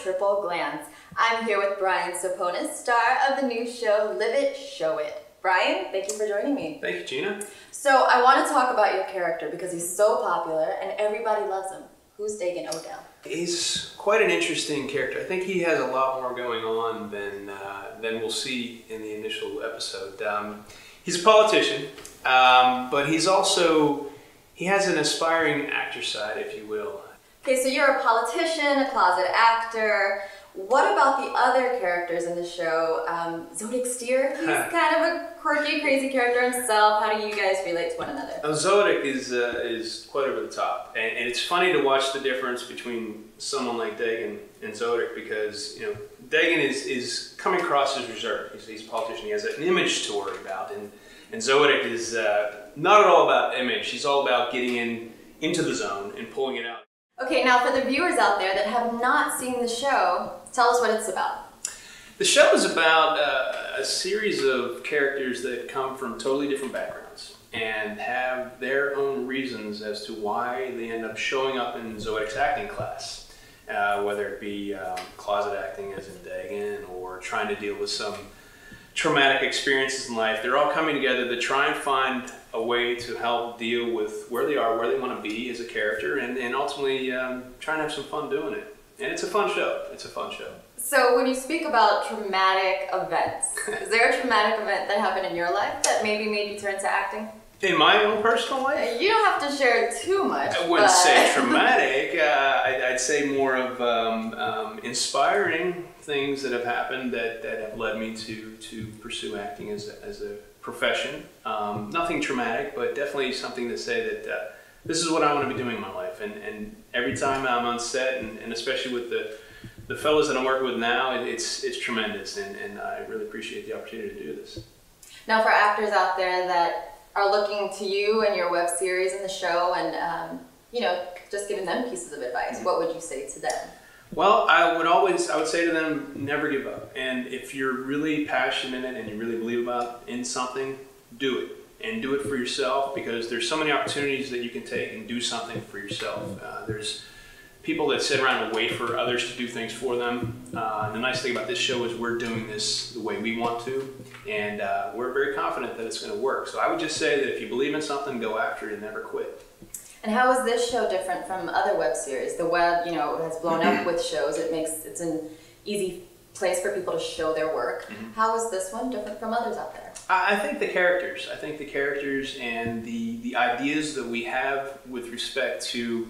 Triple Glance. I'm here with Brian Ceponis, star of the new show Live It, Show It. Brian, thank you for joining me. Thank you, Gina. So I want to talk about your character because he's so popular and everybody loves him. Who's Dagan O'Dell? He's quite an interesting character. I think he has a lot more going on than we'll see in the initial episode. He's a politician, but he has an aspiring actor side, if you will. Okay, so you're a politician, a closet actor. What about the other characters in the show? Zodiac Steer, he's kind of a quirky, crazy character himself. How do you guys relate to one another? Zodiac is quite over the top, and it's funny to watch the difference between someone like Dagan and Zodiac because Dagan is coming across as reserved. He's a politician. He has an image to worry about, and Zodiac is not at all about image. He's all about getting into the zone and pulling it out. Okay, now for the viewers out there that have not seen the show, tell us what it's about. The show is about a series of characters that come from totally different backgrounds and have their own reasons as to why they end up showing up in Zodiac's acting class, whether it be closet acting as in Dagan or trying to deal with some traumatic experiences in life. They're all coming together to try and find a way to help deal with where they are, where they want to be as a character, and ultimately trying to have some fun doing it. And it's a fun show. It's a fun show. So when you speak about traumatic events, is there a traumatic event that happened in your life that maybe made you turn to acting? In my own personal life? You don't have to share too much. I wouldn't say traumatic. I'd say more of inspiring things that have happened that have led me to pursue acting as a profession. Nothing traumatic, but definitely something to say that this is what I want to be doing in my life. And every time I'm on set, and especially with the fellows that I'm working with now, it's tremendous, and I really appreciate the opportunity to do this. Now for actors out there that are looking to you and your web series and the show and, just giving them pieces of advice, what would you say to them? Well, I would say to them, never give up. And if you're really passionate in it and you really believe in something, do it. And do it for yourself, because there's so many opportunities that you can take and do something for yourself. There's people that sit around and wait for others to do things for them. And the nice thing about this show is we're doing this the way we want to, and we're very confident that it's going to work. So I would just say that if you believe in something, go after it and never quit. And how is this show different from other web series? The web, has blown up with shows. It's an easy place for people to show their work. How is this one different from others out there? I think the characters. I think the characters and the ideas that we have with respect to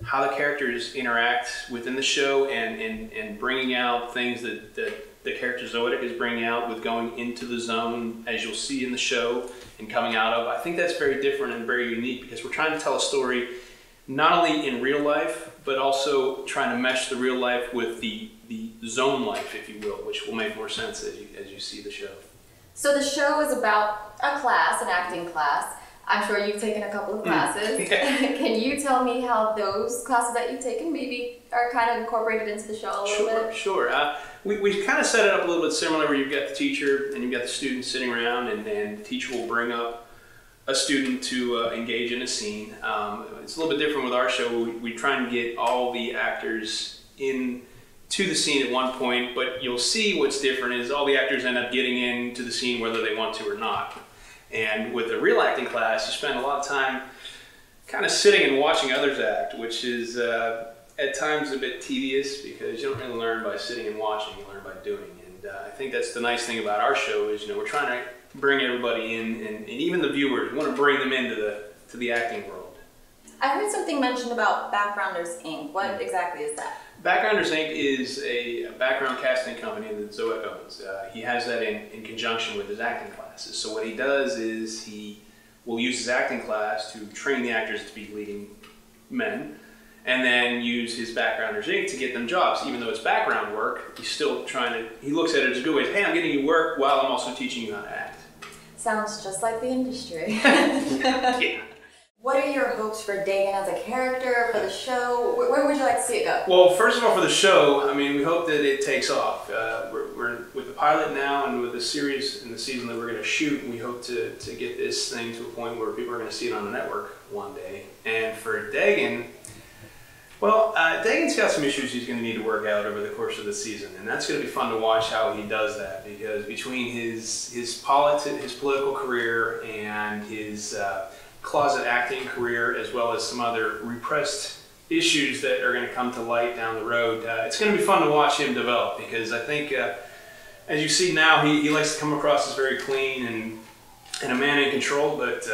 how the characters interact within the show and bringing out things that the character Zodiac is bringing out with going into the zone, as you'll see in the show, and coming out of. I think that's very different and very unique because we're trying to tell a story not only in real life, but also trying to mesh the real life with the zone life, if you will, which will make more sense as you see the show. So the show is about a class, an acting class. I'm sure you've taken a couple of classes. Yeah. Can you tell me how those classes that you've taken maybe are kind of incorporated into the show a little bit? Sure. We kind of set it up a little bit similar where you've got the teacher and you've got the student sitting around, and the teacher will bring up a student to engage in a scene. It's a little bit different with our show. We try and get all the actors in to the scene at one point, but you'll see what's different is all the actors end up getting into the scene whether they want to or not. And with a real acting class, you spend a lot of time kind of sitting and watching others act, which is at times a bit tedious because you don't really learn by sitting and watching, you learn by doing. And I think that's the nice thing about our show is, we're trying to bring everybody in, and even the viewers, we want to bring them into the acting world. I heard something mentioned about Backgrounders Inc. What exactly is that? Backgrounders Inc. is a background casting company that Zodiac owns. He has that in conjunction with his acting classes. So what he does is he will use his acting class to train the actors to be leading men, and then use his Backgrounders Inc. to get them jobs. Even though it's background work, he's still he looks at it as a good way. Hey, I'm getting you work while I'm also teaching you how to act. Sounds just like the industry. Yeah. What are your hopes for Dagan as a character, for the show? Where would you like to see it go? Well, first of all, for the show, we hope that it takes off. We're with the pilot now, and with the series and the season that we're going to shoot, we hope to get this thing to a point where people are going to see it on the network one day. And for Dagan, Well, Dagan's got some issues he's going to need to work out over the course of the season, and that's going to be fun to watch how he does that, because between his political career and his closet acting career, as well as some other repressed issues that are going to come to light down the road, it's going to be fun to watch him develop, because I think, as you see now, he likes to come across as very clean and a man in control, but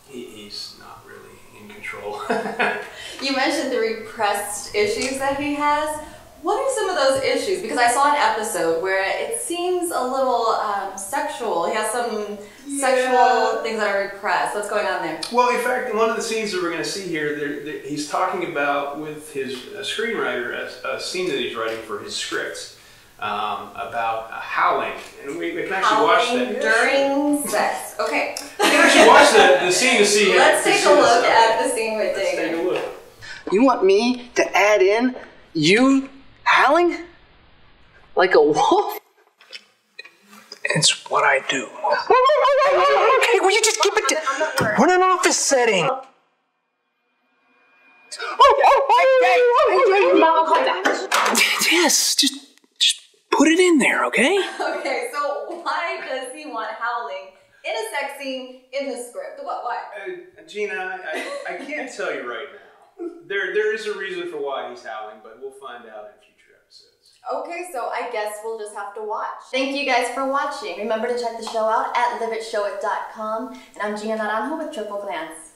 he's not really in control. You mentioned the repressed issues that he has. What are some of those issues? Because I saw an episode where it seems a little sexual. He has some sexual things that are repressed. What's going on there? Well, in fact, one of the scenes that we're going to see here, he's talking about with his screenwriter, a scene that he's writing for his scripts, about howling. And we can actually watch that. During sex. Okay. We can actually watch the scene to see. Let's take a look at the scene with Dagan. Let's take a look. You want me to add in you howling? Like a wolf? It's what I do. Okay, will you just keep it down? We're in an office setting. Yes, just put it in there, okay? Okay, so why does he want howling in a sex scene in the script? Why? Gina, I can't tell you right now. There is a reason for why he's howling, but we'll find out in future episodes. Okay, so I guess we'll just have to watch. Thank you guys for watching. Remember to check the show out at liveitshowit.com. And I'm Gina Naranjo with Triple Glance.